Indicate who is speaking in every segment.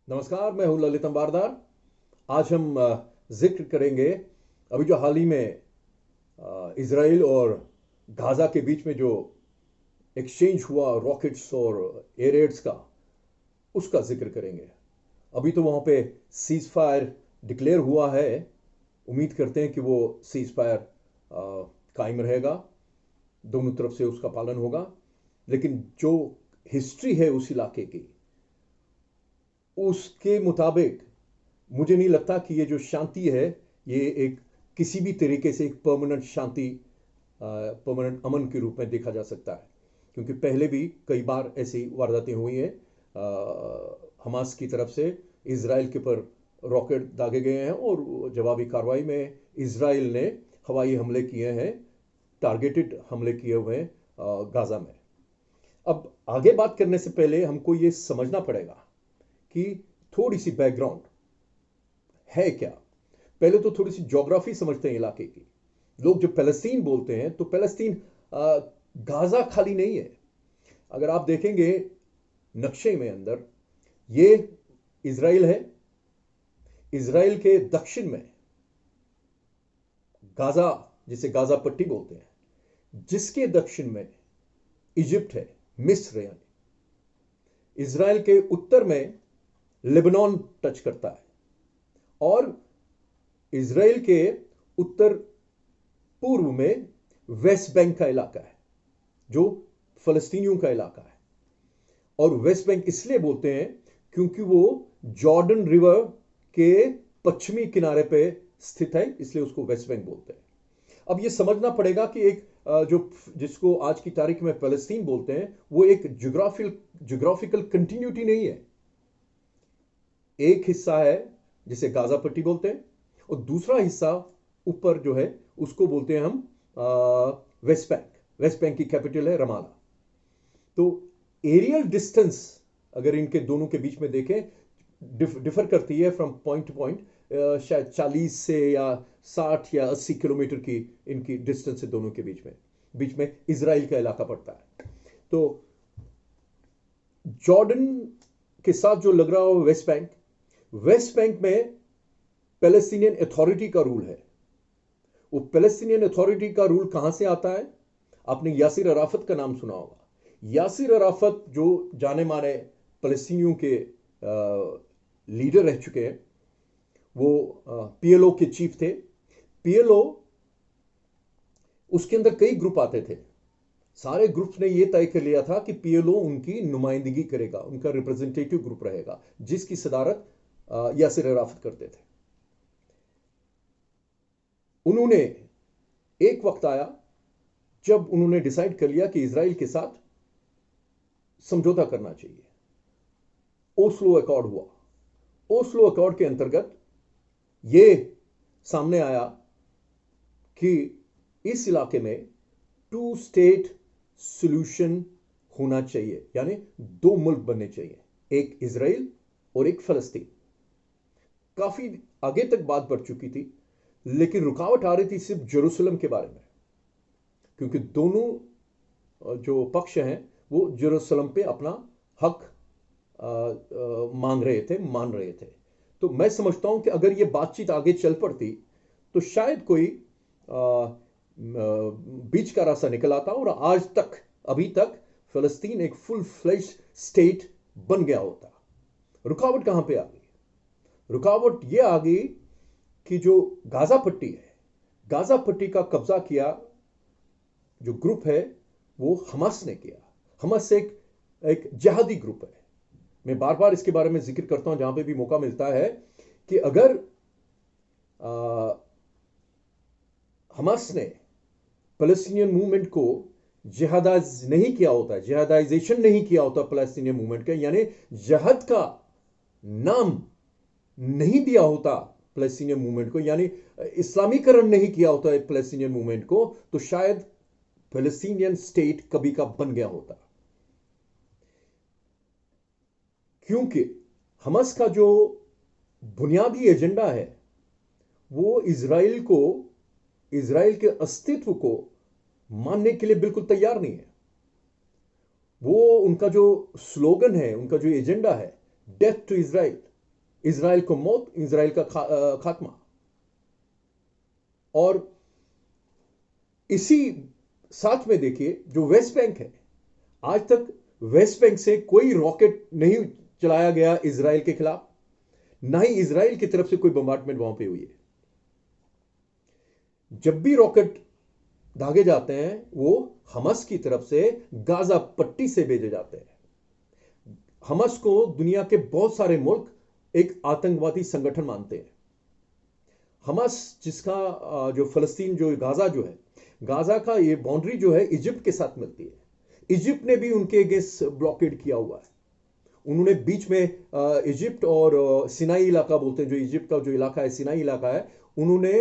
Speaker 1: नमस्कार, मैं हूं ललित अंबारदार। आज हम जिक्र करेंगे अभी जो हाल ही में इसराइल और गाजा के बीच में जो एक्सचेंज हुआ रॉकेट्स और एयर रेड्स का, उसका जिक्र करेंगे। अभी तो वहां पे सीज फायर डिक्लेयर हुआ है। उम्मीद करते हैं कि वो सीज फायर कायम रहेगा, दोनों तरफ से उसका पालन होगा। लेकिन जो हिस्ट्री है उस इलाके की, उसके मुताबिक मुझे नहीं लगता कि ये जो शांति है, ये एक किसी भी तरीके से एक परमानेंट शांति, परमानेंट अमन के रूप में देखा जा सकता है। क्योंकि पहले भी कई बार ऐसी वारदातें हुई हैं। हमास की तरफ से इसराइल के ऊपर रॉकेट दागे गए हैं और जवाबी कार्रवाई में इसराइल ने हवाई हमले किए हैं, टारगेटेड हमले किए हुए हैं गाजा में। अब आगे बात करने से पहले हमको ये समझना पड़ेगा कि थोड़ी सी बैकग्राउंड है क्या। पहले तो थोड़ी सी ज्योग्राफी समझते हैं इलाके की। लोग जब पैलेस्तीन बोलते हैं तो पैलेस्तीन गाजा खाली नहीं है। अगर आप देखेंगे नक्शे में अंदर, ये इसराइल है। इसराइल के दक्षिण में गाजा, जिसे गाजा पट्टी बोलते हैं, जिसके दक्षिण में इजिप्ट है, मिस्र यानी। इसराइल के उत्तर में लेबनान टच करता है, और इसराइल के उत्तर पूर्व में वेस्ट बैंक का इलाका है, जो फलस्तीनियों का इलाका है। और वेस्ट बैंक इसलिए बोलते हैं क्योंकि वो जॉर्डन रिवर के पश्चिमी किनारे पे स्थित है, इसलिए उसको वेस्ट बैंक बोलते हैं। अब ये समझना पड़ेगा कि एक जो जिसको आज की तारीख में फलस्तीन बोलते हैं, वो एक ज्योग्राफिकल कंटिन्यूटी नहीं है। एक हिस्सा है जिसे गाजा पट्टी बोलते हैं, और दूसरा हिस्सा ऊपर जो है उसको बोलते हैं हम वेस्ट बैंक। वेस्ट बैंक की कैपिटल है रमाला। तो एरियल डिस्टेंस अगर इनके दोनों के बीच में देखें, डिफर करती है फ्रॉम पॉइंट टू पॉइंट। शायद 40 से या 60 या 80 किलोमीटर की इनकी डिस्टेंस है दोनों के बीच में इसराइल का इलाका पड़ता है। तो जॉर्डन के साथ जो लग रहा हो वेस्ट बैंक में पैलेस्टीनियन अथॉरिटी का रूल है। वो पैलेस्टीनियन अथॉरिटी का रूल कहां से आता है? आपने यासिर अराफत का नाम सुना होगा। यासिर अराफत जो जाने माने फलस्तीनियों के लीडर रह चुके हैं, वो पीएलओ के चीफ थे। पीएलओ, उसके अंदर कई ग्रुप आते थे। सारे ग्रुप्स ने यह तय कर लिया था कि पीएलओ उनकी नुमाइंदगी करेगा, उनका रिप्रेजेंटेटिव ग्रुप रहेगा, जिसकी सदारत यासिर अराफत करते थे। उन्होंने, एक वक्त आया जब उन्होंने डिसाइड कर लिया कि इसराइल के साथ समझौता करना चाहिए। ओस्लो अकॉर्ड हुआ। ओस्लो अकॉर्ड के अंतर्गत यह सामने आया कि इस इलाके में टू स्टेट सॉल्यूशन होना चाहिए, यानी दो मुल्क बनने चाहिए, एक इसराइल और एक फलस्तीन। काफी आगे तक बात बढ़ चुकी थी, लेकिन रुकावट आ रही थी सिर्फ जेरूसलम के बारे में, क्योंकि दोनों जो पक्ष हैं वो जेरूसलम पे अपना हक मांग रहे थे, मान रहे थे। तो मैं समझता हूं कि अगर ये बातचीत आगे चल पड़ती तो शायद कोई बीच का रास्ता निकल आता, और आज तक, अभी तक फलस्तीन एक फुल फ्लेश स्टेट बन गया होता। रुकावट कहां पे आ गई? रुकावट यह आ गई कि जो गाजा पट्टी है, गाजा पट्टी का कब्जा किया जो ग्रुप है वो हमास ने किया। हमास एक जिहादी ग्रुप है। मैं बार बार इसके बारे में जिक्र करता हूं जहां पे भी मौका मिलता है कि अगर हमास ने पैलेस्टीनियन मूवमेंट को जिहादाइज नहीं किया होता, जिहादाइजेशन नहीं किया होता पैलेस्टीनियन मूवमेंट का, यानी जिहाद का नाम नहीं दिया होता पैलेस्टीनियन मूवमेंट को, यानी इस्लामीकरण नहीं किया होता है पैलेस्टीनियन मूवमेंट को, तो शायद पैलेस्टीनियन स्टेट कभी का बन गया होता। क्योंकि हमास का जो बुनियादी एजेंडा है वो इजराइल के अस्तित्व को मानने के लिए बिल्कुल तैयार नहीं है। वो उनका जो स्लोगन है, उनका जो एजेंडा है, डेथ टू इजराइल, इजराइल को मौत, इजराइल का खात्मा। और इसी साथ में देखिए जो वेस्ट बैंक है, आज तक वेस्ट बैंक से कोई रॉकेट नहीं चलाया गया इजराइल के खिलाफ, ना ही इजराइल की तरफ से कोई बम्बार्डमेंट वहां पे हुई है। जब भी रॉकेट दागे जाते हैं वो हमास की तरफ से गाजा पट्टी से भेजे जाते हैं। हमास को दुनिया के बहुत सारे मुल्क एक आतंकवादी संगठन मानते हैं। हमास जिसका जो फलस्तीन जो गाजा जो है, गाजा का ये बाउंड्री जो है इजिप्ट के साथ मिलती है। इजिप्ट ने भी उनके अगेंस्ट ब्लॉकेड किया हुआ है। उन्होंने बीच में इजिप्ट और सिनाई इलाका बोलते हैं, जो इजिप्ट का जो इलाका है सिनाई इलाका है, उन्होंने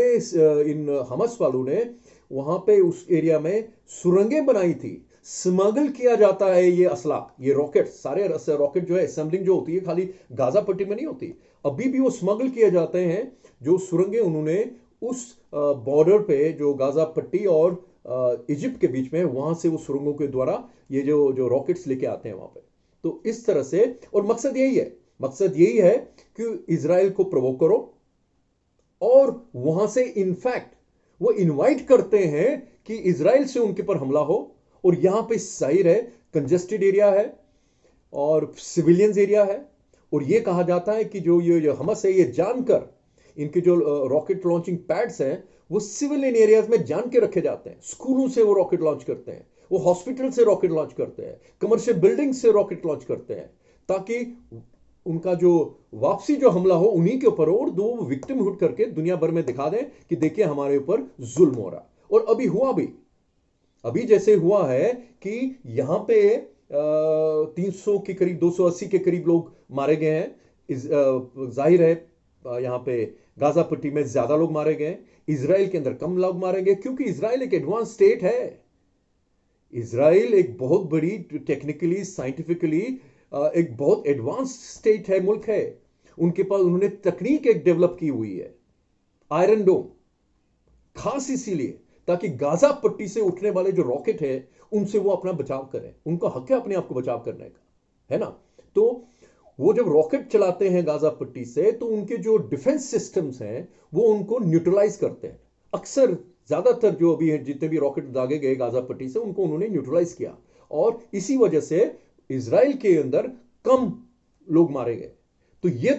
Speaker 1: इन हमास वालों ने वहां पे उस एरिया में सुरंगें बनाई थी। स्मगल किया जाता है ये असला, ये रॉकेट, सारे रॉकेट जो है असेंबलिंग जो होती है खाली गाजा पट्टी में नहीं होती, अभी भी वो स्मगल किए जाते हैं। जो सुरंगें उन्होंने उस बॉर्डर पे जो गाजा पट्टी और इजिप्ट के बीच में, वहां से वो सुरंगों के द्वारा ये जो जो रॉकेट्स लेके आते हैं वहां पे। तो इस तरह से, और मकसद यही है कि इजराइल को प्रोवोक करो, और वहां से इनफैक्ट वो इनवाइट करते हैं कि इजराइल से उनके पर हमला हो। और यहां पे जाहिर है कंजेस्टेड एरिया है और सिविलियंस एरिया है, और ये कहा जाता है कि जो हमास है, ये जानकर इनके जो रॉकेट लॉन्चिंग पैड्स हैं वो सिविलियन एरियाज में जान के रखे जाते हैं। स्कूलों से वो रॉकेट लॉन्च करते हैं, वो हॉस्पिटल से रॉकेट लॉन्च करते हैं, कमर्शियल बिल्डिंग से रॉकेट लॉन्च करते हैं, ताकि उनका जो वापसी जो हमला हो उन्हीं के ऊपर हो, और दो विक्टिमहुड करके दुनिया भर में दिखा दें कि देखिए हमारे ऊपर जुल्म हो रहा। और अभी जैसे हुआ है कि यहां पे 300 के करीब, 280 के करीब लोग मारे गए हैं। जाहिर है यहां पे गाजा पट्टी में ज्यादा लोग मारे गए, इजराइल के अंदर कम लोग मारे गए, क्योंकि इजराइल एक एडवांस स्टेट है। इजराइल एक बहुत बड़ी टेक्निकली साइंटिफिकली एक बहुत एडवांस स्टेट है, मुल्क है। उनके पास उन्होंने तकनीक एक डेवलप की हुई है, आयरन डोम, खास इसीलिए ताकि गाजा पट्टी से उठने वाले जो रॉकेट है उनसे वो अपना बचाव करें। उनका हक है अपने आप को बचाव करने का, है ना। तो वो जब रॉकेट चलाते हैं गाजा पट्टी से, तो उनके जो डिफेंस सिस्टम्स हैं वो उनको न्यूट्रलाइज करते हैं। अक्सर ज्यादातर जो अभी है, जितने भी रॉकेट दागे गए गाजा पट्टी से, उनको उन्होंने न्यूट्रलाइज किया, और इसी वजह से इजराइल के अंदर कम लोग मारे गए। तो ये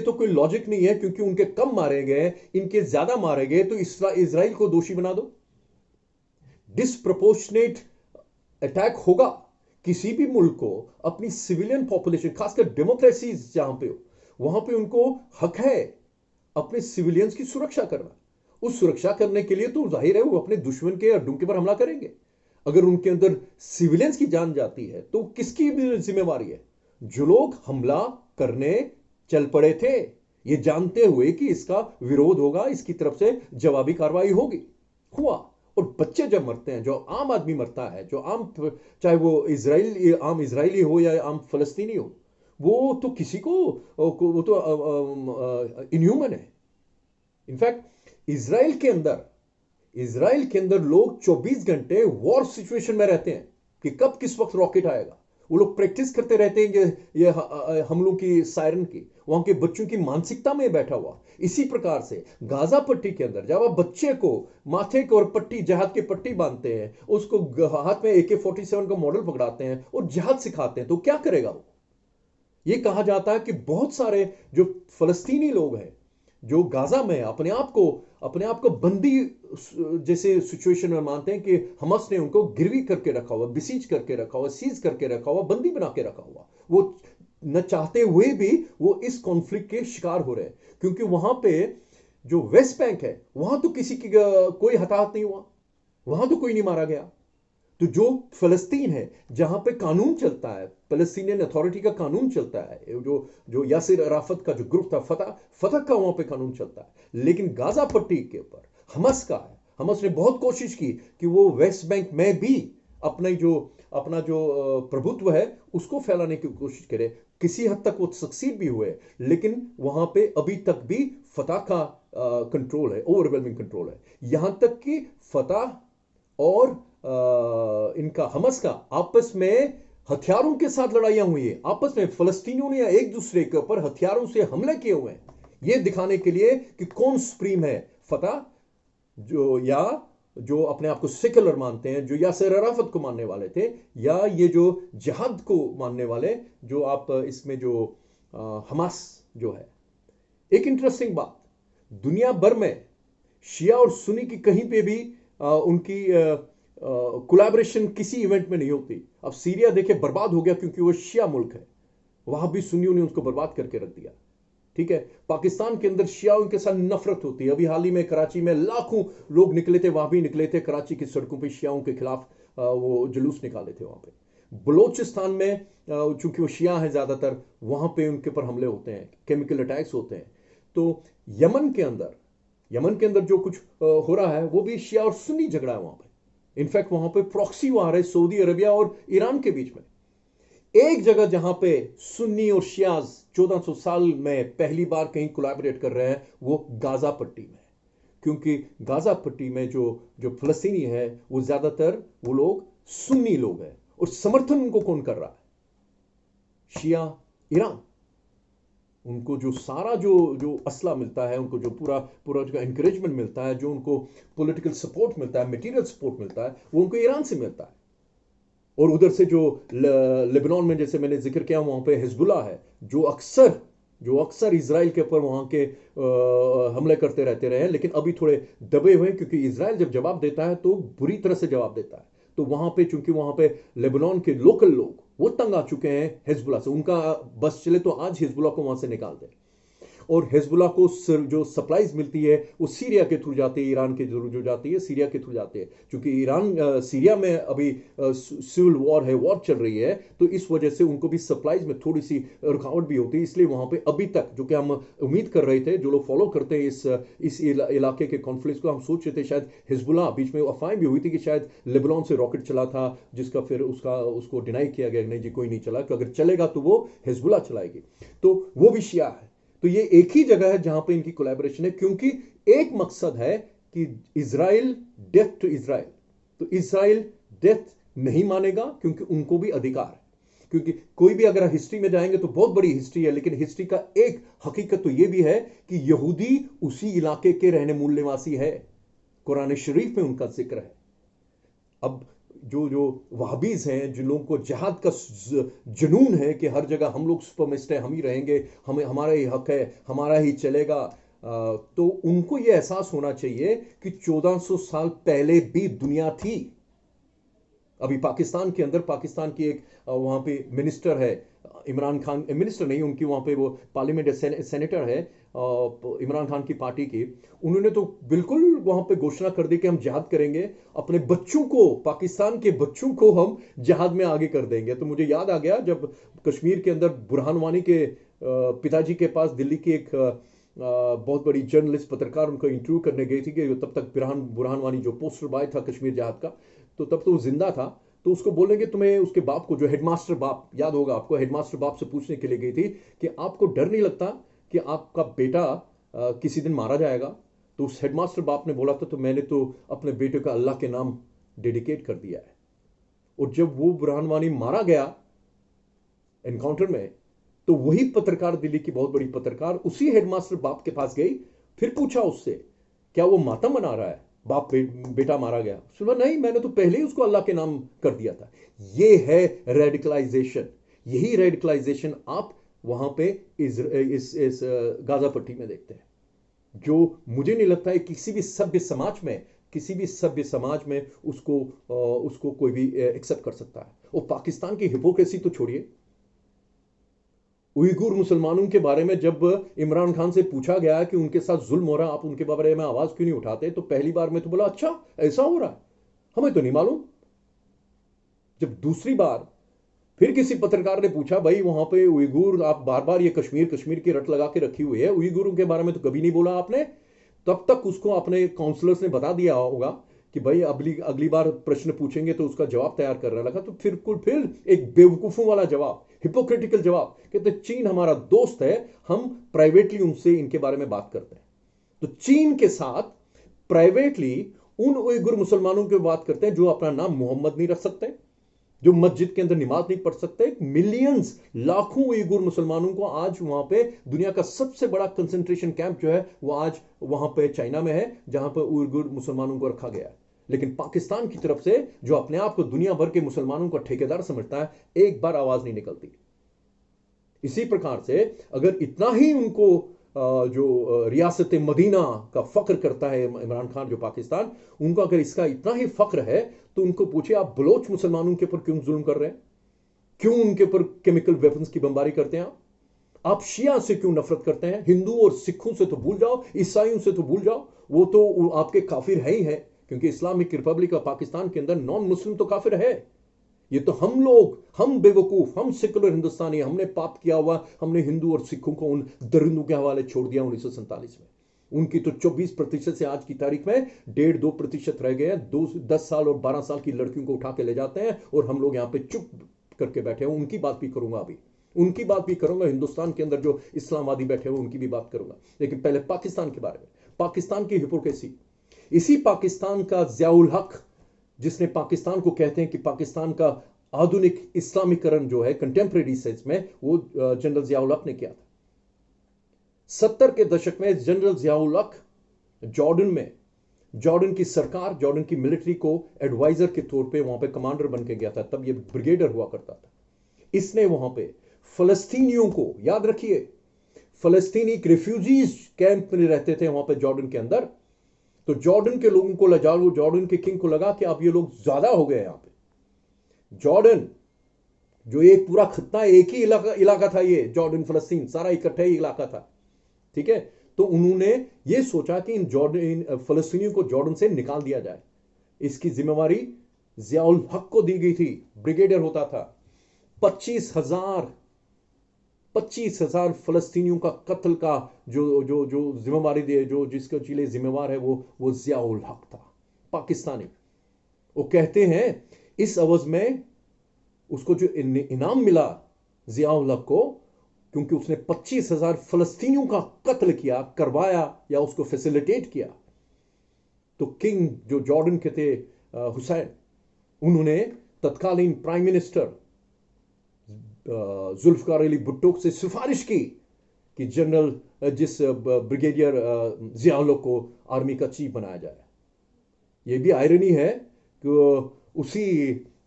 Speaker 1: तो कोई लॉजिक नहीं है, क्योंकि उनके कम मारे गए, इनके ज्यादा मारे गए, तो इजराइल को दोषी बना दो। डिसप्रोपोर्शनेट अटैक होगा। किसी भी मुल्क को अपनी सिविलियन पॉपुलेशन, खासकर डेमोक्रेसी जहां पे हो, वहां पे उनको हक है अपने सिविलियंस की सुरक्षा करना। उस सुरक्षा करने के लिए तो जाहिर है वो अपने दुश्मन के अड्डों के पर हमला करेंगे। अगर उनके अंदर सिविलियंस की जान जाती है तो किसकी भी जिम्मेवारी है? जो लोग हमला करने चल पड़े थे, ये जानते हुए कि इसका विरोध होगा, इसकी तरफ से जवाबी कार्रवाई होगी, हुआ। और बच्चे जब मरते हैं, जो आम आदमी मरता है, जो आम, चाहे वो आम इजरायली हो या आम फलस्तीनी हो, वो तो किसी को वो तो इनह्यूमन है। इनफैक्ट इजराइल के अंदर लोग 24 घंटे वॉर सिचुएशन में रहते हैं कि कब किस वक्त रॉकेट आएगा। वो लोग प्रैक्टिस करते रहते हैं कि ये हमलों की, सायरन की, वहां के बच्चों की मानसिकता में बैठा हुआ। इसी प्रकार से गाजा पट्टी के अंदर जब आप बच्चे को माथे को और पट्टी, जहाद की पट्टी बांधते हैं, उसको हाथ में AK-47 का मॉडल पकड़ाते हैं और जहाद सिखाते हैं, तो क्या करेगा वो? ये कहा जाता है कि बहुत सारे जो फलस्तीनी लोग हैं जो गाजा में अपने आप को बंदी जैसे सिचुएशन में मानते हैं कि हमास ने उनको गिरवी करके रखा हुआ, बिसीज करके रखा हुआ, सीज करके रखा हुआ, बंदी बना के रखा हुआ। वो न चाहते हुए भी वो इस कॉन्फ्लिक्ट के शिकार हो रहे हैं, क्योंकि वहां पे जो वेस्ट बैंक है वहां तो किसी की कोई हताहत नहीं हुआ, वहां तो कोई नहीं मारा गया। तो जो फलस्तीन है जहां पे कानून चलता है, पैलेस्टीनियन अथॉरिटी का कानून चलता है, जो जो यासिर अराफत का जो ग्रुप था, फतह का वहां पे कानून चलता है। लेकिन गाजा पट्टी के ऊपर हमास का है। हमास ने बहुत कोशिश की कि वो वेस्ट बैंक में भी अपना जो प्रभुत्व है उसको फैलाने की कोशिश करे। किसी हद तक वो सक्सीड भी हुए, लेकिन वहां पे अभी तक भी फतह का कंट्रोल है, ओवरवेलमिंग कंट्रोल है। यहां तक कि फतह और इनका, हमास का आपस में हथियारों के साथ लड़ाइयां हुई है आपस में, फलस्तीनियों ने एक दूसरे के ऊपर हथियारों से हमले किए हुए हैं, यह दिखाने के लिए कि कौन सुप्रीम है, फतह जो, या जो अपने आप को सेक्युलर मानते हैं, जो यासिर अराफत को मानने वाले थे, या ये जो जिहाद को मानने वाले, जो आप इसमें जो हमास जो है। एक इंटरेस्टिंग बात, दुनिया भर में शिया और सुन्नी की कहीं पे भी उनकी कोलैबोरेशन किसी इवेंट में नहीं होती। अब सीरिया देखे बर्बाद हो गया क्योंकि वो शिया मुल्क है, वहां भी सुन्नियों ने उसको बर्बाद करके रख दिया। ठीक है, पाकिस्तान के अंदर शियाओं के साथ नफरत होती है। अभी हाल ही में कराची में लाखों लोग निकले थे, वहां भी निकले थे कराची की सड़कों पे शियाओं के खिलाफ वो जुलूस निकाले थे वहां पे। बलोचिस्तान में चूंकि वो शिया है ज्यादातर, वहां पे उनके ऊपर हमले होते हैं, केमिकल अटैक्स होते हैं। तो यमन के अंदर जो कुछ हो रहा है वो भी शिया और सुन्नी झगड़ा है वहां पे। इनफैक्ट वहां पे प्रॉक्सी वार है सऊदी अरबिया और ईरान के बीच में। एक जगह जहां पे सुन्नी और शियाज 1400 साल में पहली बार कहीं कोलैबोरेट कर रहे हैं, वो गाजा पट्टी में। क्योंकि गाजा पट्टी में जो जो फलस्तीनी है वो ज्यादातर वो लोग सुन्नी लोग हैं, और समर्थन उनको कौन कर रहा है? शिया, ईरान। उनको जो सारा जो जो असला मिलता है, उनको जो पूरा पूरा जो एनकरेजमेंट मिलता है, जो उनको पॉलिटिकल सपोर्ट मिलता है, मटेरियल सपोर्ट मिलता है, वो उनको ईरान से मिलता है। और उधर से जो लेबनान में जैसे मैंने जिक्र किया, वहां पे हिजबुल्लाह है, जो अक्सर इजराइल के ऊपर वहां के हमले करते रहते रहे, लेकिन अभी थोड़े दबे हुए, क्योंकि इजराइल जब जवाब देता है तो बुरी तरह से जवाब देता है। तो वहां पे चूंकि वहां पे लेबनान के लोकल लोग वो तंग आ चुके हैं हिजबुल्लाह से, उनका बस चले तो आज हिजबुल्लाह को वहां से निकाल दे। और हिजबुल्लाह को जो सप्लाईज मिलती है वो सीरिया के थ्रू जाती है, ईरान के थ्रू जो जाती है सीरिया के थ्रू जाती है। क्योंकि ईरान सीरिया में अभी सिविल वॉर है, वॉर चल रही है, तो इस वजह से उनको भी सप्लाईज में थोड़ी सी रुकावट भी होती है। इसलिए वहां पे अभी तक जो कि हम उम्मीद कर रहे थे, जो लोग फॉलो करते हैं इस इलाके के कॉन्फ्लिक्ट को, हम सोच रहे थे शायद हिजबुल्लाह, बीच में अफवाहें भी हुई थी कि शायद लेबनान से रॉकेट चला था, जिसका फिर उसको डिनाई किया गया, नहीं जी कोई नहीं चला, क्योंकि अगर चलेगा तो वो हिजबुल्लाह चलाएगी। तो वो भी शिया है। तो ये एक ही जगह है जहां पे इनकी कोलैबोरेशन है, क्योंकि एक मकसद है कि इजराइल, डेथ टू इजराइल। तो इजराइल डेथ नहीं मानेगा, क्योंकि उनको भी अधिकार है। क्योंकि कोई भी अगर हिस्ट्री में जाएंगे तो बहुत बड़ी हिस्ट्री है, लेकिन हिस्ट्री का एक हकीकत तो यह भी है कि यहूदी उसी इलाके के रहने मूल निवासी है, कुरान शरीफ में उनका जिक्र है। अब जो जो वहाबीज हैं, जिन लोगों को जिहाद का जुनून है कि हर जगह हम लोग सुपरमिस्ट हैं, हम ही रहेंगे, हमें हमारा ही हक है, हमारा ही चलेगा, तो उनको यह एहसास होना चाहिए कि 1400 साल पहले भी दुनिया थी। अभी पाकिस्तान के अंदर, पाकिस्तान की एक वहां पे मिनिस्टर है, इमरान खान, मिनिस्टर नहीं, उनकी वहां पे वो पार्लियामेंट सेनेटर है इमरान खान की पार्टी की। उन्होंने तो बिल्कुल वहां पे घोषणा कर दी कि हम जिहाद करेंगे, अपने बच्चों को, पाकिस्तान के बच्चों को हम जिहाद में आगे कर देंगे। तो मुझे याद आ गया जब कश्मीर के अंदर बुरहान वानी के पिताजी के पास दिल्ली की एक बहुत बड़ी जर्नलिस्ट पत्रकार उनको इंटरव्यू करने गई थी, कि तब तक बुरहान वानी जो पोस्टर बॉय था कश्मीर जिहाद का, तो तब तो वो जिंदा था। तो उसको बोलेंगे, तुम्हें उसके बाप को, जो हेडमास्टर बाप, याद होगा आपको, हेडमास्टर बाप से पूछने के लिए गई थी कि आपको डर नहीं लगता कि आपका बेटा किसी दिन मारा जाएगा? तो उस हेडमास्टर बाप ने बोला था, तो मैंने तो अपने बेटे का अल्लाह के नाम डेडिकेट कर दिया है। और जब वो बुरहान वानी मारा गया एनकाउंटर में, तो वही पत्रकार, दिल्ली की बहुत बड़ी पत्रकार, उसी हेडमास्टर बाप के पास गई, फिर पूछा उससे, क्या वो मातम मना रहा है, बाप बेटा मारा गया? उसने नहीं, मैंने तो पहले ही उसको अल्लाह के नाम कर दिया था। ये है रेडिकलाइजेशन। यही रेडिकलाइजेशन आप वहां पे इस गाजा पट्टी में देखते हैं, जो मुझे नहीं लगता है किसी भी सभ्य समाज में उसको कोई भी एक्सेप्ट कर सकता है। और पाकिस्तान की हिपोक्रेसी तो छोड़िए, उइगुर मुसलमानों के बारे में जब इमरान खान से पूछा गया कि उनके साथ जुल्म हो रहा, आप उनके बारे में आवाज क्यों नहीं उठाते, तो पहली बार में तो बोला अच्छा ऐसा हो रहा है, हमें तो नहीं मालूम। जब दूसरी बार फिर किसी पत्रकार ने पूछा, भाई वहां पे उइगुर, आप बार बार ये कश्मीर की रट लगा के रखी हुई है, उइगुरों के बारे में तो कभी नहीं बोला आपने। तब तक उसको अपने काउंसलर्स ने बता दिया होगा कि भाई अगली बार प्रश्न पूछेंगे तो उसका जवाब तैयार कर रहा लगा। तो फिर एक बेवकूफों वाला जवाब, हिपोक्रेटिकल जवाब, कहते चीन हमारा दोस्त है, हम प्राइवेटली उनसे इनके बारे में बात करते हैं। तो चीन के साथ प्राइवेटली उन उइगुर मुसलमानों की बात करते हैं जो अपना नाम मोहम्मद नहीं रख सकते, जो मस्जिद के अंदर नमाज नहीं पढ़ सकते। मिलियंस, लाखों उइगुर मुसलमानों को आज वहां पे दुनिया का सबसे बड़ा कंसंट्रेशन कैंप जो है वो आज वहां पे चाइना में है, जहां पर उइगुर मुसलमानों को रखा गया है। लेकिन पाकिस्तान की तरफ से, जो अपने आप को दुनिया भर के मुसलमानों का ठेकेदार समझता है, एक बार आवाज नहीं निकलती। इसी प्रकार से अगर इतना ही उनको जो रियासत मदीना का फख्र करता है इमरान खान जो पाकिस्तान, उनको अगर इसका इतना ही फख्र है तो उनको पूछे आप बलोच मुसलमानों के ऊपर क्यों जुल्म कर रहे हैं, क्यों उनके ऊपर केमिकल वेपन्स की बमबारी करते हैं, आप शिया से क्यों नफरत करते हैं, हिंदू और सिखों से तो भूल जाओ, ईसाइयों से तो भूल जाओ, वो तो आपके काफिर है ही है, क्योंकि इस्लामिक रिपब्लिक ऑफ पाकिस्तान के अंदर नॉन मुस्लिम तो काफिर है। ये तो हम लोग, हम बेवकूफ, हम सेकुलर हिंदुस्तानी, हमने पाप किया हुआ, हमने हिंदू और सिखों को उन दरिंदों के हवाले छोड़ दिया 1947 में। उनकी तो 24% से आज की तारीख में 1.5-2% रह गए हैं। 10 साल और 12 साल की लड़कियों को उठा के ले जाते हैं और हम लोग यहां पे चुप करके बैठे हैं। उनकी बात भी करूंगा, अभी उनकी बात भी करूंगा, हिंदुस्तान के अंदर जो इस्लामवादी बैठे हुए उनकी भी बात करूंगा। लेकिन पहले पाकिस्तान के बारे में, पाकिस्तान की हिपोक्रेसी। इसी पाकिस्तान का जियाउल हक, जिसने पाकिस्तान को कहते हैं कि पाकिस्तान का आधुनिक इस्लामीकरण जो है कंटेम्प्रेरी सेंस में, वो जनरल जियाउल हक ने किया था। 70 के दशक में जनरल जियाउल हक जॉर्डन में, जॉर्डन की सरकार, जॉर्डन की मिलिट्री को एडवाइजर के तौर पे वहां पे कमांडर बन के गया था। तब ये ब्रिगेडियर हुआ करता था। इसने वहां पे फलस्तीनियों को, याद रखिए, फलस्तीनी रिफ्यूजीज कैंप में रहते थे वहां पे जॉर्डन के अंदर, तो जॉर्डन के लोगों को लगा, जॉर्डन के किंग को लगा कि अब ये लोग ज्यादा हो गए। यहां पे जॉर्डन जो एक पूरा खत्ता, एक ही इलाका था, ये जॉर्डन फलस्तीन सारा इकट्ठा ही इलाका था, ठीक है। तो उन्होंने ये सोचा कि इन फलस्तीनियों को जॉर्डन से निकाल दिया जाए। इसकी जिम्मेवारी जियाउल हक को दी गई थी, ब्रिगेडियर होता था। 25,000 फलस्तीनियों का कत्ल का जो जो जो जिम्मेवारी दे, जो जिसके लिए जिम्मेवार है, वो जियाउल हक था, पाकिस्तानी। वो कहते हैं इस अवज में उसको जो इनाम मिला जियाउल हक को, क्योंकि उसने 25,000 फलस्तीनियों का कत्ल किया, करवाया या उसको फैसिलिटेट किया। तो किंग जो जॉर्डन के थे हुसैन, उन्होंने तत्कालीन प्राइम मिनिस्टर जुल्फकार अली भुट्टो से सिफारिश की कि जनरल जिस ब्रिगेडियर जियाउल हक को आर्मी का चीफ बनाया जाए। यह भी आयरनी है कि उसी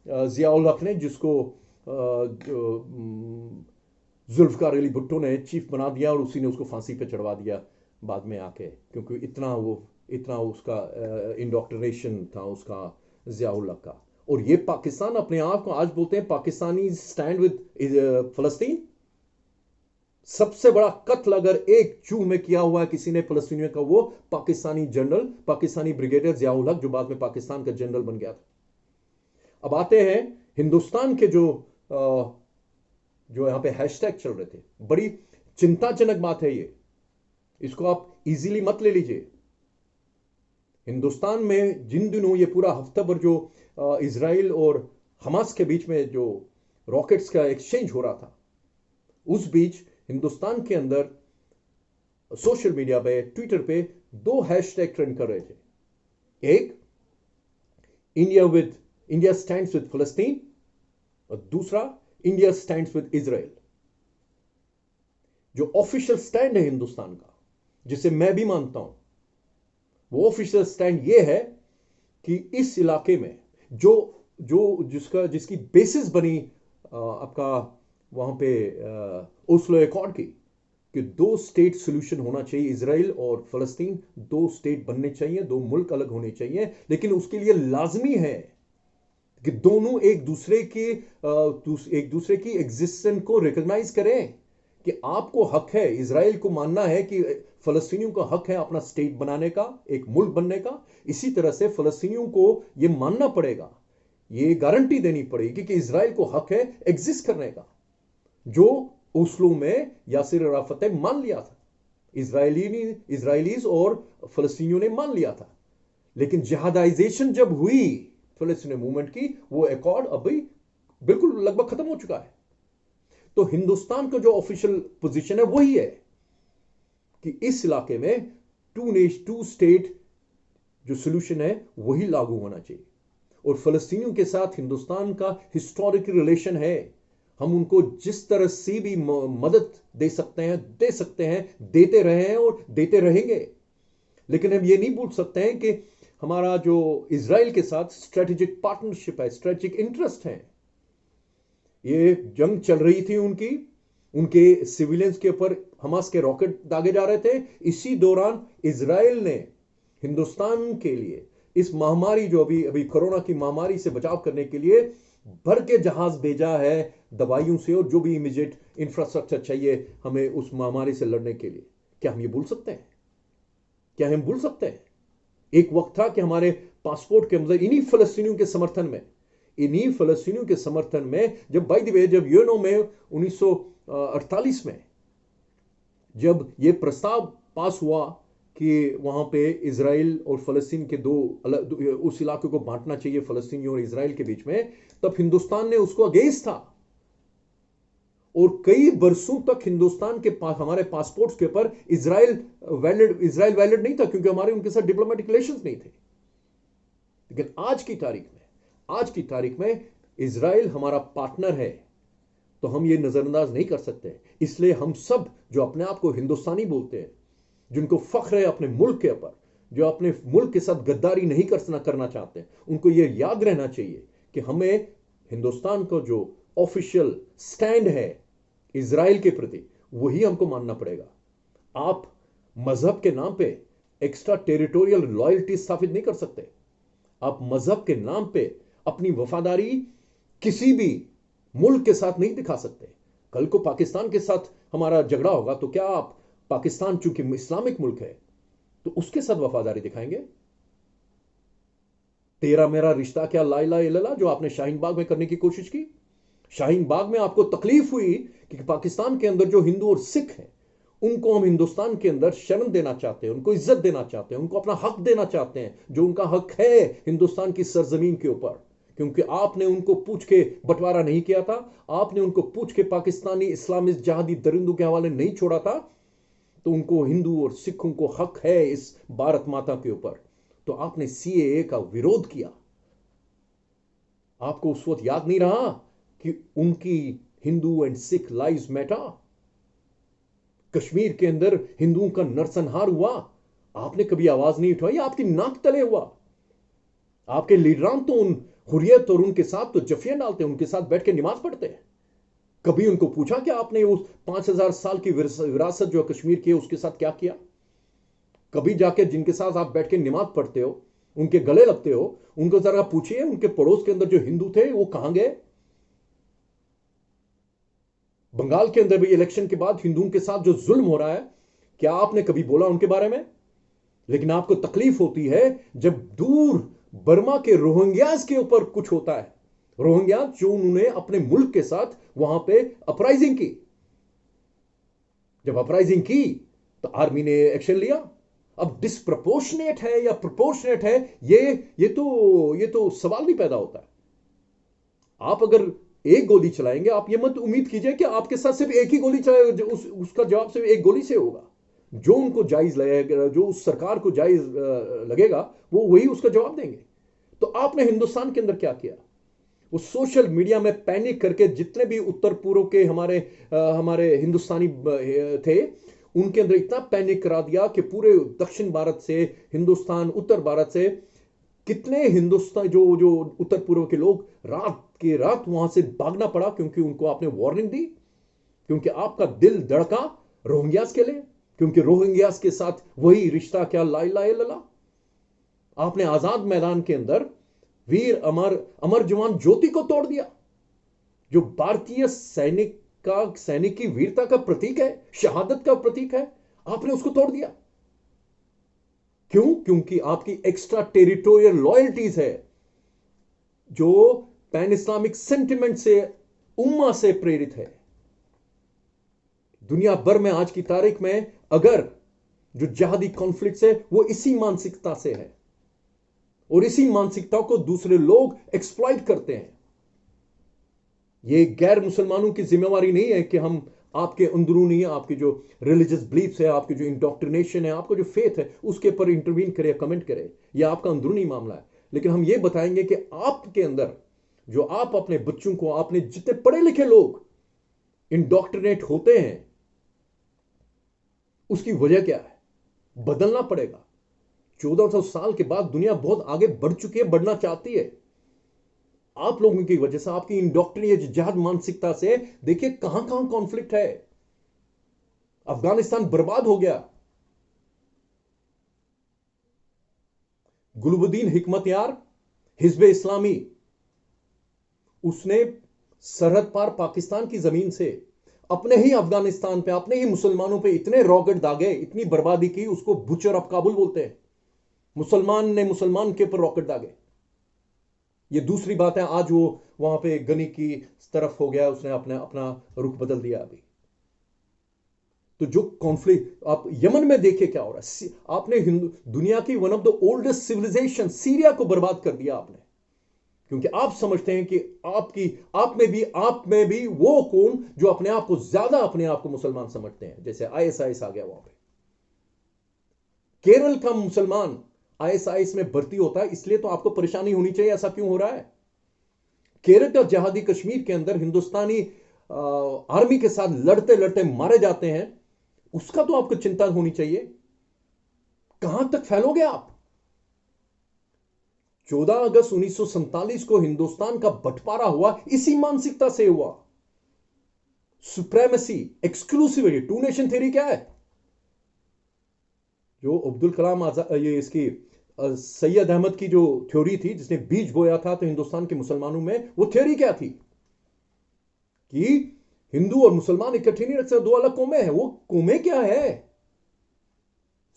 Speaker 1: जियाउल हक ने, जिसको जुल्फकार अली भुट्टो ने चीफ बना दिया, और उसी ने उसको फांसी पे चढ़वा दिया बाद में आके, क्योंकि इतना उसका इंडोक्ट्रिनेशन था उसका जियाउल हक का। और ये पाकिस्तान अपने आप को आज बोलते हैं पाकिस्तानी स्टैंड विद फलस्तीन। सबसे बड़ा कत्ल अगर एक जू में किया हुआ है किसी ने फलस्तीनियों का, वो पाकिस्तानी जनरल, पाकिस्तानी ब्रिगेडियर जियाउल हक, जो बाद में पाकिस्तान का जनरल बन गया था। अब आते हैं हिंदुस्तान के जो यहां पे हैशटैग चल रहे थे। बड़ी चिंताजनक बात है ये, इसको आप इजीली मत ले लीजिए। हिंदुस्तान में जिन दिनों ये पूरा हफ्ता भर जो इजराइल और हमास के बीच में जो रॉकेट्स का एक्सचेंज हो रहा था, उस बीच हिंदुस्तान के अंदर सोशल मीडिया पे, ट्विटर पे 2 हैशटैग ट्रेंड कर रहे थे। एक इंडिया स्टैंड्स विद फलस्तीन, और दूसरा इंडिया स्टैंड्स विद इजराइल। जो ऑफिशियल स्टैंड है हिंदुस्तान का, जिसे मैं भी मानता हूं, वो ऑफिशियल स्टैंड ये है कि इस इलाके में जिसकी बेसिस बनी आपका वहां पे ओस्लो अकॉर्ड की, कि 2 स्टेट सोल्यूशन होना चाहिए, इजराइल और फलस्तीन 2 स्टेट बनने चाहिए, 2 मुल्क अलग होने चाहिए। लेकिन उसके लिए लाजमी है कि दोनों एक दूसरे की एग्जिस्टेंस को रिकॉग्नाइज करें, कि आपको हक है, इजराइल को मानना है कि फलस्तीनियों का हक है अपना स्टेट बनाने का, एक मुल्क बनने का। इसी तरह से फलस्तीनियों को यह मानना पड़ेगा, यह गारंटी देनी पड़ेगी कि इजराइल को हक है एग्जिस्ट करने का, जो ओस्लो में यासिर अराफत ने मान लिया था, इजराइलीज और फलस्तीनियों ने मान लिया था। लेकिन जिहादाइजेशन जब हुई फलस्तीनी मूवमेंट की, वो अकॉर्ड अभी बिल्कुल लगभग खत्म हो चुका है। तो हिंदुस्तान का जो ऑफिशियल पोजीशन है वही है कि इस इलाके में 2 स्टेट जो सोल्यूशन है वही लागू होना चाहिए। और फलस्तीनियों के साथ हिंदुस्तान का हिस्टोरिकल रिलेशन है। हम उनको जिस तरह से भी मदद दे सकते हैं, देते रहे हैं और देते रहेंगे। लेकिन हम ये नहीं भूल सकते हैं कि हमारा जो इजराइल के साथ स्ट्रेटेजिक पार्टनरशिप है, स्ट्रेटेजिक इंटरेस्ट है। ये जंग चल रही थी उनके सिविलियंस के ऊपर हमास के रॉकेट दागे जा रहे थे। इसी दौरान इजराइल ने हिंदुस्तान के लिए इस महामारी, जो अभी कोरोना की महामारी से बचाव करने के लिए भर के जहाज भेजा है दवाइयों से, और जो भी इमीडिएट इंफ्रास्ट्रक्चर चाहिए हमें उस महामारी से लड़ने के लिए। क्या हम ये भूल सकते हैं? क्या हम भूल सकते हैं? एक वक्त था कि हमारे पासपोर्ट के अंदर इन्हीं फलस्तीनियों के समर्थन में जब बाय द वे जब यूएनओ में 1948 में जब यह प्रस्ताव पास हुआ कि वहां पे इजराइल और फलस्तीन के दो अलग उस इलाके को बांटना चाहिए फलस्तीनियों और इजराइल के बीच में, तब हिंदुस्तान ने उसको अगेंस्ट था। और कई बरसों तक हिंदुस्तान के पास हमारे पासपोर्ट्स के ऊपर इजराइल वैलिड नहीं था, क्योंकि हमारे उनके साथ डिप्लोमेटिक रिलेशंस नहीं थे। लेकिन आज की तारीख में इजराइल हमारा पार्टनर है, तो हम ये नजरअंदाज नहीं कर सकते। इसलिए हम सब जो अपने आप को हिंदुस्तानी बोलते हैं, जिनको फख्र है अपने मुल्क के ऊपर, जो अपने मुल्क के साथ गद्दारी नहीं करना चाहते, उनको यह याद रहना चाहिए कि हमें हिंदुस्तान का जो ऑफिशियल स्टैंड है इजराइल के प्रति, वही हमको मानना पड़ेगा। आप मजहब के नाम पे एक्स्ट्रा टेरिटोरियल लॉयल्टी स्थापित नहीं कर सकते। आप मजहब के नाम पे अपनी वफादारी किसी भी मुल्क के साथ नहीं दिखा सकते। कल को पाकिस्तान के साथ हमारा झगड़ा होगा तो क्या आप पाकिस्तान चूंकि इस्लामिक मुल्क है तो उसके साथ वफादारी दिखाएंगे? तेरा मेरा रिश्ता क्या ला इलाहा इल्लल्लाह जो आपने शाहीन बाग में करने की कोशिश की। शाहीन बाग में आपको तकलीफ हुई कि पाकिस्तान के अंदर जो हिंदू और सिख हैं उनको हम हिंदुस्तान के अंदर शरण देना चाहते हैं, उनको इज्जत देना चाहते हैं, उनको अपना हक देना चाहते हैं, जो उनका हक है हिंदुस्तान की सरजमीन के ऊपर। क्योंकि आपने उनको पूछ के बंटवारा नहीं किया था, आपने उनको पूछ के पाकिस्तानी इस्लामिस्ट जहादी दरिंदों के हवाले नहीं छोड़ा था, तो उनको हिंदू और सिखों को हक है इस भारत माता के ऊपर। तो आपने सीएए का विरोध किया। आपको उस वक्त याद नहीं रहा कि उनकी Hindu and Sikh lives matter? Kashmir के अंदर हिंदुओं का नरसंहार हुआ, आपने कभी आवाज नहीं उठाई, आपकी नाक तले हुआ। आपके लीडरान तो उन हुर्रियत और उनके साथ तो जफियां डालते, उनके साथ बैठ के नमाज पढ़ते हैं। कभी उनको पूछा कि आपने उस 5000 साल की विरासत जो कश्मीर की है उसके साथ क्या किया? कभी जाके जिनके साथ आप बैठ के नमाज पढ़ते हो, उनके गले लगते हो, उनको जरा पूछिए उनके पड़ोस के अंदर जो हिंदू थे वो कहां गए? बंगाल के अंदर भी इलेक्शन के बाद हिंदुओं के साथ जो जुल्म हो रहा है, क्या आपने कभी बोला उनके बारे में? लेकिन आपको तकलीफ होती है जब दूर बर्मा के रोहिंग्यास के ऊपर कुछ होता है। रोहिंग्या जो उन्होंने अपने मुल्क के साथ वहां पे अपराइजिंग की, जब अपराइजिंग की तो आर्मी ने एक्शन लिया। अब डिस्प्रपोर्शनेट है या प्रोपोर्शनेट है, ये तो सवाल नहीं पैदा होता है। आप अगर एक गोली चलाएंगे, आप ये मत उम्मीद कीजिए कि आपके साथ सिर्फ एक ही गोली चलाए, उसका जवाब सिर्फ एक गोली से होगा। जो उनको जायज लगेगा, जो उस सरकार को जायज लगेगा, वो वही उसका जवाब देंगे। तो आपने हिंदुस्तान के अंदर क्या किया? वो सोशल मीडिया में पैनिक करके जितने भी उत्तर पूर्व के हमारे हिंदुस्तानी थे, उनके अंदर इतना पैनिक करा दिया कि पूरे दक्षिण भारत से, हिंदुस्तान उत्तर भारत से कितने हिंदुस्तान जो उत्तर पूर्व के लोग रात वहां से भागना पड़ा, क्योंकि उनको आपने वार्निंग दी, क्योंकि आपका दिल धड़का रोहिंग्यास के लिए, क्योंकि रोहिंग्यास के साथ वही रिश्ता क्या ला इलाहा इल्लल्लाह। आपने आजाद मैदान के अंदर वीर अमर जवान ज्योति को तोड़ दिया, जो भारतीय सैनिक की वीरता का प्रतीक है, शहादत का प्रतीक है। आपने उसको तोड़ दिया। क्यों? क्योंकि आपकी एक्स्ट्रा टेरिटोरियल लॉयल्टीज है, जो पैन इस्लामिक सेंटिमेंट से, उम्मा से प्रेरित है। दुनिया भर में आज की तारीख में अगर जो जहादी कॉन्फ्लिक्ट है वो इसी मानसिकता से है, और इसी मानसिकता को दूसरे लोग एक्सप्लॉइट करते हैं। ये गैर मुसलमानों की जिम्मेवारी नहीं है कि हम आपके अंदरूनी, आपकी जो रिलीजियस बिलीफ्स है, आपकी जो इंडोक्ट्रिनेशन है, आपका जो फेथ है, उसके ऊपर इंटरवीन करे, कमेंट करे। यह आपका अंदरूनी मामला है। लेकिन हम ये बताएंगे कि आपके अंदर जो आप अपने बच्चों को, आपने जितने पढ़े लिखे लोग इंडोक्ट्रिनेट होते हैं, उसकी वजह क्या है? बदलना पड़ेगा। 1400 साल के बाद दुनिया बहुत आगे बढ़ चुकी है, बढ़ना चाहती है। आप लोगों की वजह से, आपकी इंडोक्ट्रिनेट जिहाद मानसिकता से देखिए कहां कहां कॉन्फ्लिक्ट है। अफगानिस्तान बर्बाद हो गया। गुलबुद्दीन हिकमत यार, हिजबे इस्लामी, उसने सरहद पार पाकिस्तान की जमीन से अपने ही अफगानिस्तान पे, अपने ही मुसलमानों पे इतने रॉकेट दागे, इतनी बर्बादी की, उसको बुचर ऑफ काबुल बोलते हैं। मुसलमान ने मुसलमान के ऊपर रॉकेट दागे। ये दूसरी बात है, आज वो वहां पे गनी की तरफ हो गया, उसने अपने अपना रुख बदल दिया अभी। तो जो कॉन्फ्लिक्ट आप यमन में देखिए क्या हो रहा है। आपने हिंदू दुनिया की one of the oldest civilization Syria को बर्बाद कर दिया आपने, क्योंकि आप समझते हैं कि आप में भी वो कौन जो अपने आप को ज्यादा, अपने आप को मुसलमान समझते हैं, जैसे आईएसआईएस आ गया वहां पे। केरल का मुसलमान आईएसआईएस में भर्ती होता है, इसलिए तो आपको परेशानी होनी चाहिए। ऐसा क्यों हो रहा है? केरल का जिहादी कश्मीर के अंदर हिंदुस्तानी आर्मी के साथ लड़ते लड़ते मारे जाते हैं, उसका तो आपको चिंता होनी चाहिए। कहां तक फैलोगे आप? 14 अगस्त 1947 को हिंदुस्तान का बंटवारा हुआ, इसी मानसिकता से हुआ। Supremacy, exclusivity, two nation theory क्या है? जो अब्दुल कलाम आजाद, ये इसकी सैयद अहमद की जो थ्योरी थी, जिसने बीज बोया था तो हिंदुस्तान के मुसलमानों में, वो थ्योरी क्या थी? कि हिंदू और मुसलमान इकट्ठे नहीं रख सकते, दो अलग कौमें हैं। वो कौमें क्या है?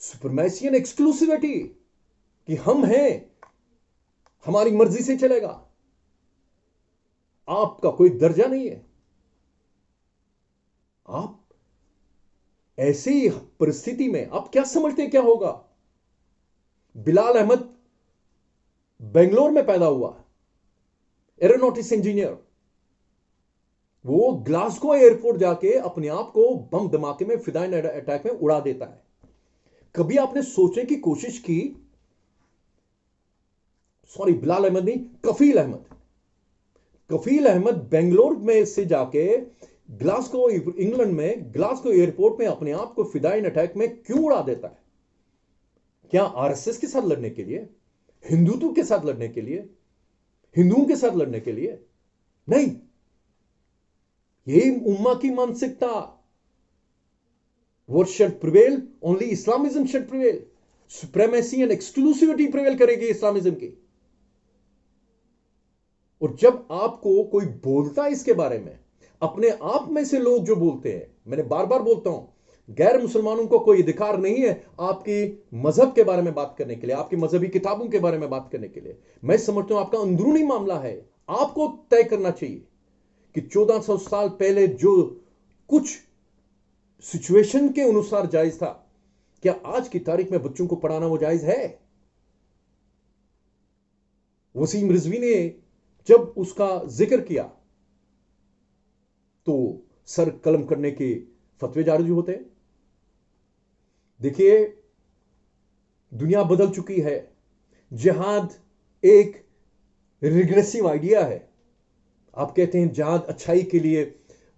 Speaker 1: सुप्रीमेसी एंड एक्सक्लूसिविटी, कि हम हैं, हमारी मर्जी से चलेगा, आपका कोई दर्जा नहीं है। आप ऐसी परिस्थिति में आप क्या समझते हैं क्या होगा? बिलाल अहमद बेंगलोर में पैदा हुआ, एरोनॉटिक्स इंजीनियर। वो ग्लासगो एयरपोर्ट जाके अपने आप को बम धमाके में, फिदाइन अटैक में उड़ा देता है। कभी आपने सोचने की कोशिश की? सॉरी, बिलाल अहमद नहीं, कफील अहमद। कफील अहमद बेंगलोर में से जाके ग्लासगो, इंग्लैंड में ग्लासगो एयरपोर्ट में अपने आप को फिदाइन अटैक में क्यों उड़ा देता है? क्या आरएसएस के साथ लड़ने के लिए? हिंदुत्व के साथ लड़ने के लिए? हिंदुओं के साथ लड़ने के लिए? नहीं। यही उम्मा की मानसिकता। What shall prevail? Only Islamism shall prevail. Supremacy and exclusivity prevail करेगी इस्लामिज्म की। और जब आपको कोई बोलता है इसके बारे में, अपने आप में से लोग जो बोलते हैं, मैंने बार बार बोलता हूं, गैर मुसलमानों को कोई अधिकार नहीं है आपकी मजहब के बारे में बात करने के लिए, आपकी मजहबी किताबों के बारे में बात करने के लिए। मैं समझता हूं आपका अंदरूनी मामला है, आपको तय करना चाहिए कि 1400 साल पहले जो कुछ सिचुएशन के अनुसार जायज था, क्या आज की तारीख में बच्चों को पढ़ाना वो जायज है? वसीम रिजवी ने जब उसका जिक्र किया तो सर कलम करने के फतवे जारी होते हैं। देखिए, दुनिया बदल चुकी है। जिहाद एक रिग्रेसिव आइडिया है। आप कहते हैं जिहाद अच्छाई के लिए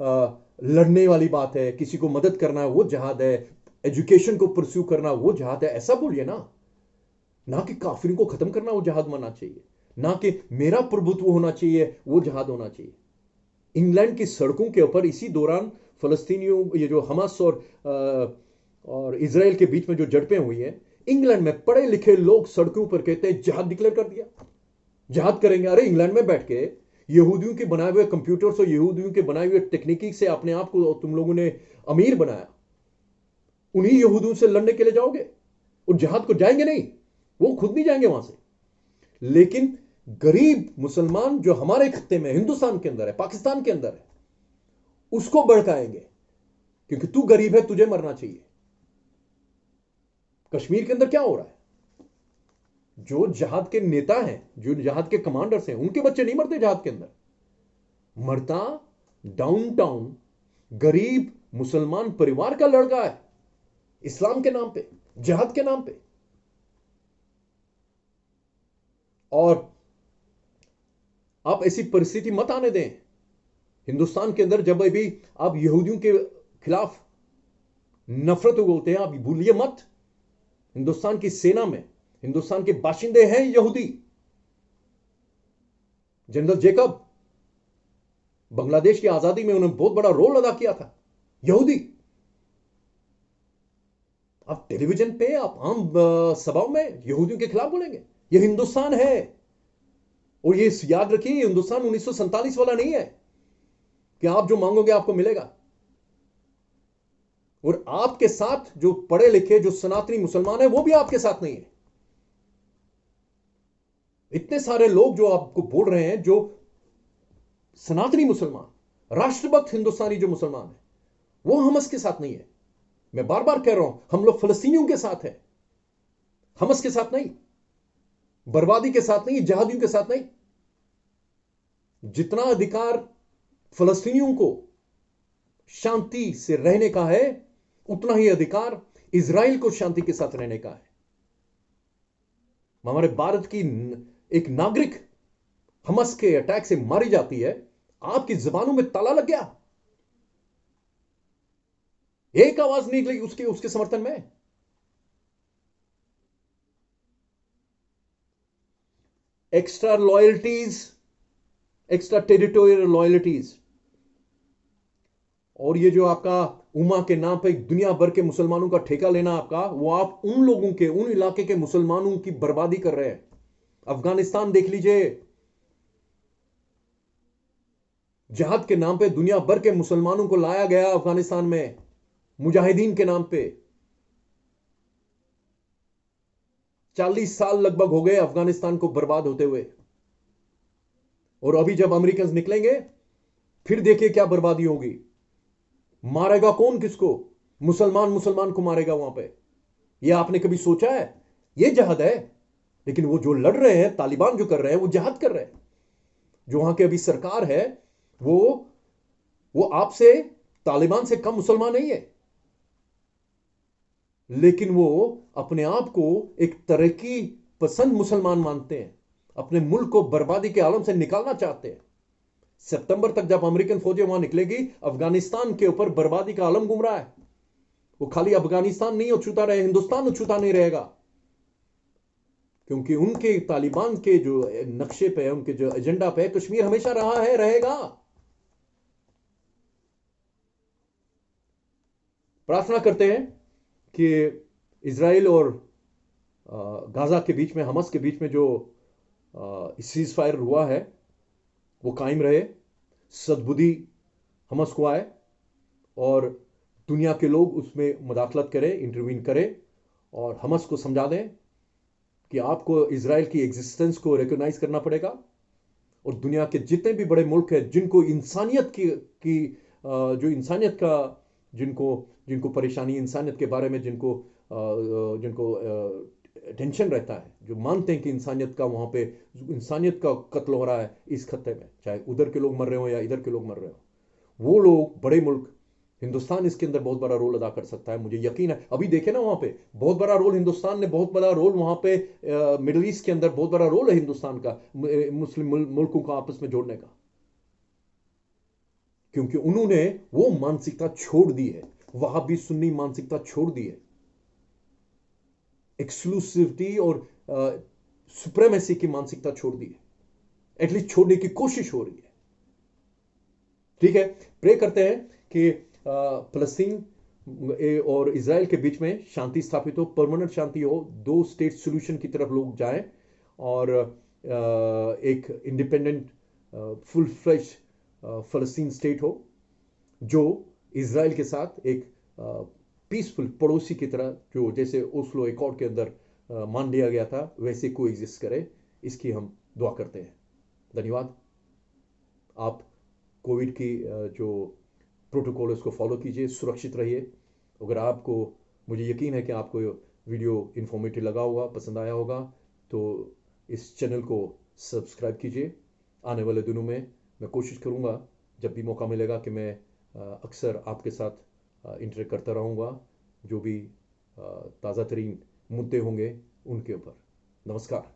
Speaker 1: लड़ने वाली बात है, किसी को मदद करना वो जिहाद है, एजुकेशन को परस्यू करना वो जिहाद है, ऐसा बोलिए ना कि काफिरों को खत्म करना वो जिहाद मानना चाहिए, ना कि मेरा प्रभुत्व होना चाहिए वो जिहाद होना चाहिए। इंग्लैंड की सड़कों के ऊपर इसी दौरान फलस्तीनियों, ये जो हमास और इजराइल के बीच में जो झड़पें हुई हैं, इंग्लैंड में पढ़े लिखे लोग सड़कों पर कहते हैं जिहाद डिक्लेयर कर दिया, जिहाद करेंगे। अरे इंग्लैंड में बैठ के यहूदियों के बनाए हुए कंप्यूटर्स और यहूदियों के बनाए हुए तकनीकी से अपने आप को तुम लोगों ने अमीर बनाया, उन्हीं यहूदियों से लड़ने के लिए जाओगे? और जिहाद को जाएंगे नहीं, वो खुद नहीं जाएंगे वहां से। लेकिन गरीब मुसलमान जो हमारे खत्ते में, हिंदुस्तान के अंदर है, पाकिस्तान के अंदर है, उसको भड़काएंगे क्योंकि तू गरीब है, तुझे मरना चाहिए। कश्मीर के अंदर क्या हो रहा है? जो जहाद के नेता हैं, जो जहाद के कमांडर्स हैं, उनके बच्चे नहीं मरते जहाद के अंदर। मरता डाउनटाउन गरीब मुसलमान परिवार का लड़का है, इस्लाम के नाम पे, जहाद के नाम पे। और आप ऐसी परिस्थिति मत आने दें हिंदुस्तान के अंदर, जब भी आप यहूदियों के खिलाफ नफरत उगलते हैं, आप भूलिए मत हिंदुस्तान की सेना में हिंदुस्तान के बाशिंदे हैं यहूदी। जनरल जेकब, बांग्लादेश की आजादी में उन्होंने बहुत बड़ा रोल अदा किया था, यहूदी। आप टेलीविजन पे, आप आम सभाओं में यहूदियों के खिलाफ बोलेंगे? यह हिंदुस्तान है। और ये याद रखिए, हिंदुस्तान 1947 वाला नहीं है कि आप जो मांगोगे आपको मिलेगा। और आपके साथ जो पढ़े लिखे, जो सनातनी मुसलमान है, वो भी आपके साथ नहीं है। इतने सारे लोग जो आपको बोल रहे हैं, जो सनातनी मुसलमान, राष्ट्रभक्त हिंदुस्तानी जो मुसलमान है, वो हमस के साथ नहीं है। मैं बार बार कह रहा हूं, हम लोग फलस्तीनियों के साथ है, हमस के साथ नहीं, बर्बादी के साथ नहीं, जहादियों के साथ नहीं। जितना अधिकार फलस्तीनियों को शांति से रहने का है, उतना ही अधिकार इजराइल को शांति के साथ रहने का है। हमारे भारत की एक नागरिक हमस के अटैक से मारी जाती है, आपकी जबानों में ताला लग गया, एक आवाज नहीं निकली उसके समर्थन में। Extra loyalties, extra territorial loyalties, और ये जो आपका उमा के नाम पे दुनिया भर के मुसलमानों का ठेका लेना आपका, वो आप उन लोगों के, उन इलाके के मुसलमानों की बर्बादी कर रहे हैं। अफगानिस्तान देख लीजिए, जिहाद के नाम पे दुनिया भर के मुसलमानों को लाया गया अफगानिस्तान में, मुजाहिदीन के नाम पे। 40 साल लगभग हो गए अफगानिस्तान को बर्बाद होते हुए। और अभी जब अमेरिकन निकलेंगे, फिर देखिए क्या बर्बादी होगी। मारेगा कौन किसको? मुसलमान मुसलमान को मारेगा वहां पे। ये आपने कभी सोचा है? ये जहाद है। लेकिन वो जो लड़ रहे हैं, तालिबान जो कर रहे हैं, वो जहाद कर रहे हैं। जो वहां की अभी सरकार है, वो आपसे, तालिबान से कम मुसलमान नहीं है, लेकिन वो अपने आप को एक तरक्की पसंद मुसलमान मानते हैं, अपने मुल्क को बर्बादी के आलम से निकालना चाहते हैं। सितंबर तक जब अमेरिकन फौजें वहां निकलेगी, अफगानिस्तान के ऊपर बर्बादी का आलम घूम रहा है। वो खाली अफगानिस्तान नहीं उछूता रहे, हिंदुस्तान उछूता नहीं रहेगा, क्योंकि उनके तालिबान के जो नक्शे पे, उनके जो एजेंडा पे, कश्मीर हमेशा रहा है, रहेगा। प्रार्थना करते हैं कि इजराइल और गाजा के बीच में, हमास के बीच में जो सीज फायर हुआ है, वो कायम रहे, सद्बुद्धि हमास को आए, और दुनिया के लोग उसमें मदाखलत करें, इंटरवीन करें, और हमास को समझा दें कि आपको इजराइल की एग्जिस्टेंस को रिकॉग्नाइज करना पड़ेगा। और दुनिया के जितने भी बड़े मुल्क हैं, जिनको इंसानियत की जो इंसानियत का, जिनको जिनको परेशानी इंसानियत के बारे में, जिनको टेंशन रहता है, जो मानते हैं कि इंसानियत का वहां पे, इंसानियत का कत्ल हो रहा है इस खत्ते में, चाहे उधर के लोग मर रहे हो या इधर के लोग मर रहे हो, वो लोग, बड़े मुल्क, हिंदुस्तान इसके अंदर बहुत बड़ा रोल अदा कर सकता है, मुझे यकीन है। अभी देखे ना, वहां पे बहुत बड़ा रोल हिंदुस्तान ने, बहुत बड़ा रोल वहां पे मिडिल ईस्ट के अंदर बहुत बड़ा रोल है हिंदुस्तान का, मुस्लिम मुल्कों को आपस में जोड़ने का, क्योंकि उन्होंने वो मानसिकता छोड़ दी है, वहां भी सुन्नी मानसिकता छोड़ दी है, एक्सक्लूसिविटी और सुप्रेमेसी की मानसिकता छोड़ दी है, एटलीस्ट छोड़ने की कोशिश हो रही है। ठीक है, प्रे करते हैं कि फलस्तीन और इजराइल के बीच में शांति स्थापित हो, परमानेंट शांति हो, दो स्टेट सॉल्यूशन की तरफ लोग जाएं, और एक इंडिपेंडेंट, फुल फ्लेश फलस्तीन स्टेट हो, जो इजराइल के साथ एक पीसफुल पड़ोसी की तरह, जो जैसे ओस्लो एकॉर्ड के अंदर मान लिया गया था, वैसे को एग्जिस्ट करे। इसकी हम दुआ करते हैं। धन्यवाद। आप कोविड की जो प्रोटोकॉल उसको फॉलो कीजिए, सुरक्षित रहिए। अगर आपको, मुझे यकीन है कि आपको वीडियो इन्फॉर्मेटिव लगा होगा, पसंद आया होगा, तो इस चैनल को सब्सक्राइब कीजिए। आने वाले दिनों में मैं कोशिश करूंगा, जब भी मौका मिलेगा, कि मैं अक्सर आपके साथ इंटरेक्ट करता रहूंगा, जो भी ताज़ा तरीन मुद्दे होंगे उनके ऊपर। नमस्कार।